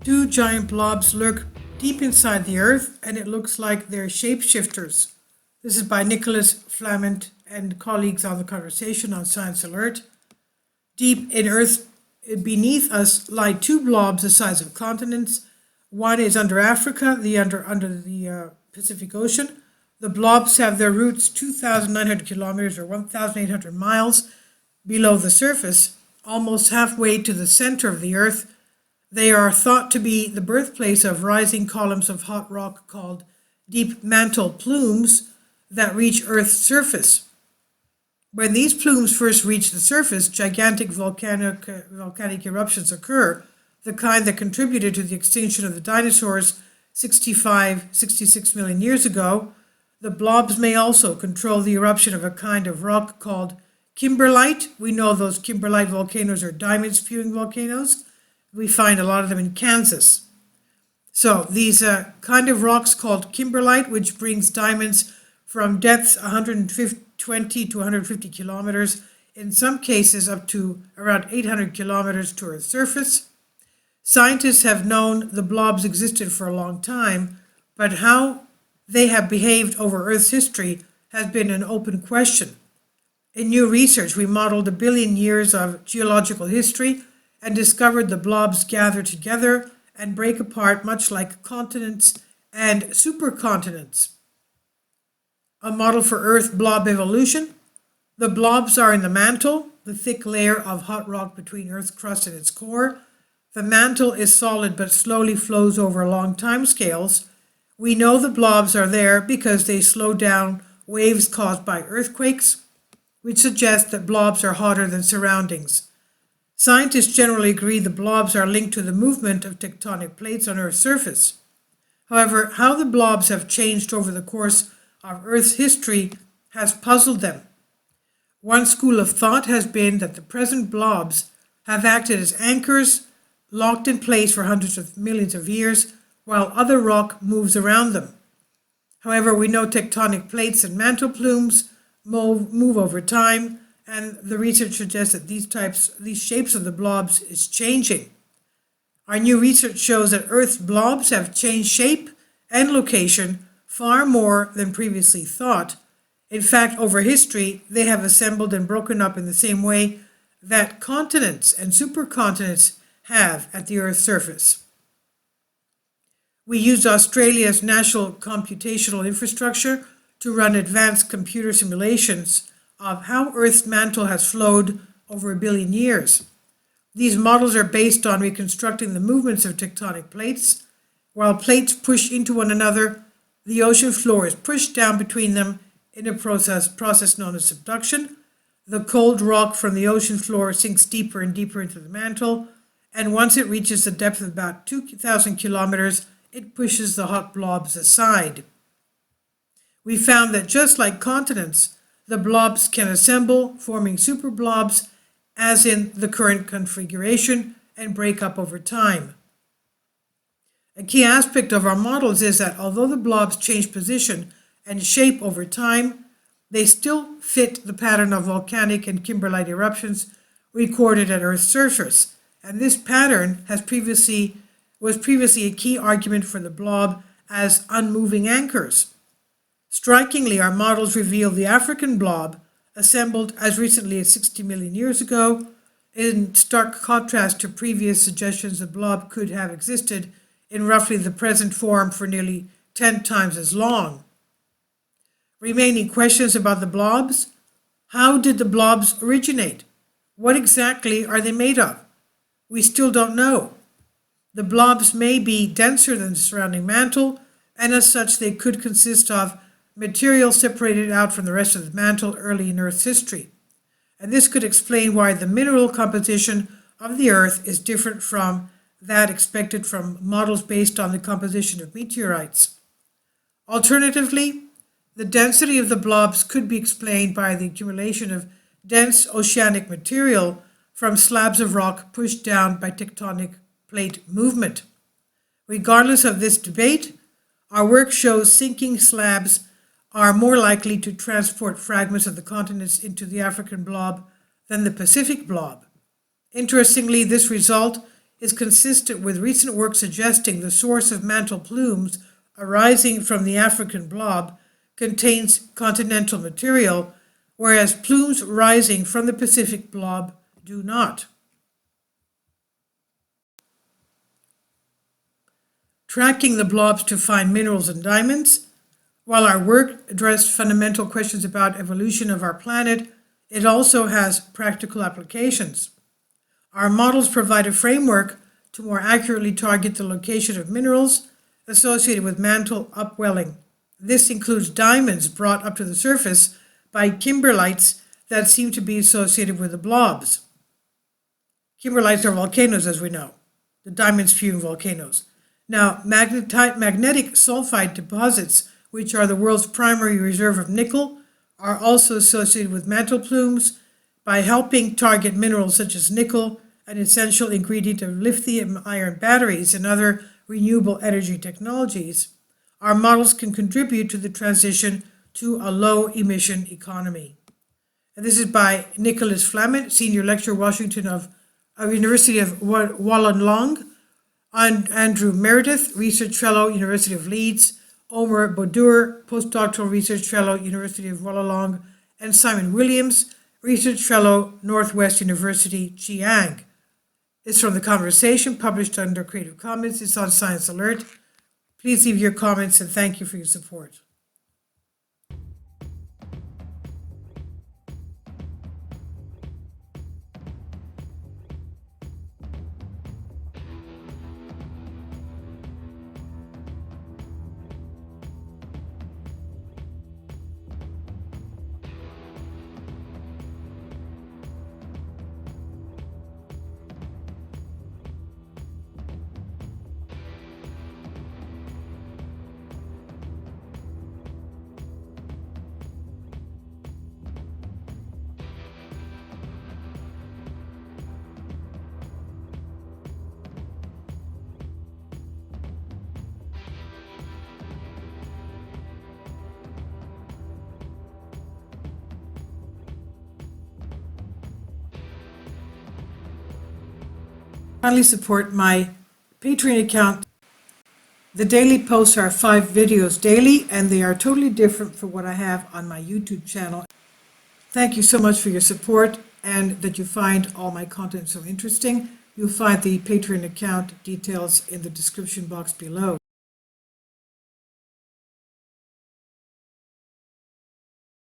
Two giant blobs lurk deep inside the Earth, and it looks like they're shapeshifters. This is by Nicolas Flament and colleagues on the Conversation on Science Alert. Deep in Earth, beneath us, lie two blobs the size of continents. One is under Africa, the under the Pacific Ocean. The blobs have their roots 2,900 kilometers or 1,800 miles below the surface, almost halfway to the center of the Earth. They are thought to be the birthplace of rising columns of hot rock called deep mantle plumes that reach Earth's surface. When these plumes first reach the surface, gigantic volcanic eruptions occur, the kind that contributed to the extinction of the dinosaurs 66 million years ago. The blobs may also control the eruption of a kind of rock called kimberlite. We know those kimberlite volcanoes are diamond-spewing volcanoes. We find a lot of them in Kansas. So these kind of rocks called kimberlite, which brings diamonds from depths 120 to 150 kilometers, in some cases up to around 800 kilometers to Earth's surface. Scientists have known the blobs existed for a long time, but how they have behaved over Earth's history has been an open question. In new research, we modeled 1 billion years of geological history and discovered the blobs gather together and break apart much like continents and supercontinents. A model for Earth blob evolution. The blobs are in the mantle, the thick layer of hot rock between Earth's crust and its core. The mantle is solid but slowly flows over long time scales. We know the blobs are there because they slow down waves caused by earthquakes, which suggests that blobs are hotter than surroundings. Scientists generally agree the blobs are linked to the movement of tectonic plates on Earth's surface. However, how the blobs have changed over the course of Earth's history has puzzled them. One school of thought has been that the present blobs have acted as anchors, locked in place for hundreds of millions of years, while other rock moves around them. However, we know tectonic plates and mantle plumes move over time, and the research suggests that these shapes of the blobs is changing. Our new research shows that Earth's blobs have changed shape and location far more than previously thought. In fact, over history, they have assembled and broken up in the same way that continents and supercontinents have at the Earth's surface. We used Australia's national computational infrastructure to run advanced computer simulations of how Earth's mantle has flowed over 1 billion years. These models are based on reconstructing the movements of tectonic plates. While plates push into one another, the ocean floor is pushed down between them in a process known as subduction. The cold rock from the ocean floor sinks deeper and deeper into the mantle, and once it reaches the depth of about 2,000 kilometers, it pushes the hot blobs aside. We found that just like continents, the blobs can assemble, forming superblobs, as in the current configuration, and break up over time. A key aspect of our models is that although the blobs change position and shape over time, they still fit the pattern of volcanic and kimberlite eruptions recorded at Earth's surface, and this pattern was previously a key argument for the blob as unmoving anchors. Strikingly, our models reveal the African blob, assembled as recently as 60 million years ago, in stark contrast to previous suggestions the blob could have existed in roughly the present form for nearly 10 times as long. Remaining questions about the blobs: how did the blobs originate? What exactly are they made of? We still don't know. The blobs may be denser than the surrounding mantle, and as such they could consist of material separated out from the rest of the mantle early in Earth's history. And this could explain why the mineral composition of the Earth is different from that expected from models based on the composition of meteorites. Alternatively, the density of the blobs could be explained by the accumulation of dense oceanic material from slabs of rock pushed down by tectonic plate movement. Regardless of this debate, our work shows sinking slabs are more likely to transport fragments of the continents into the African blob than the Pacific blob. Interestingly, this result is consistent with recent work suggesting the source of mantle plumes arising from the African blob contains continental material, whereas plumes rising from the Pacific blob do not. Tracking the blobs to find minerals and diamonds. While our work addressed fundamental questions about evolution of our planet, it also has practical applications. Our models provide a framework to more accurately target the location of minerals associated with mantle upwelling. This includes diamonds brought up to the surface by kimberlites that seem to be associated with the blobs. Kimberlites are volcanoes, as we know, the diamond spewing volcanoes. Now, magnetic sulfide deposits, which are the world's primary reserve of nickel, are also associated with mantle plumes by helping target minerals such as nickel, an essential ingredient of lithium-ion batteries and other renewable energy technologies. Our models can contribute to the transition to a low-emission economy. And this is by Nicolas Flament, Senior Lecturer, Washington of University of Wollongong, Andrew Meredith, Research Fellow, University of Leeds, Omer Bodur, Postdoctoral Research Fellow, University of Wollongong, and Simon Williams, Research Fellow, Northwest University, Chiang. It's from the conversation published under Creative Commons. It's on Science Alert. Please leave your comments and thank you for your support. Kindly support my Patreon account. The daily posts are 5 videos daily, and they are totally different from what I have on my YouTube channel. Thank you so much for your support and that you find all my content so interesting. You'll find the Patreon account details in the description box below.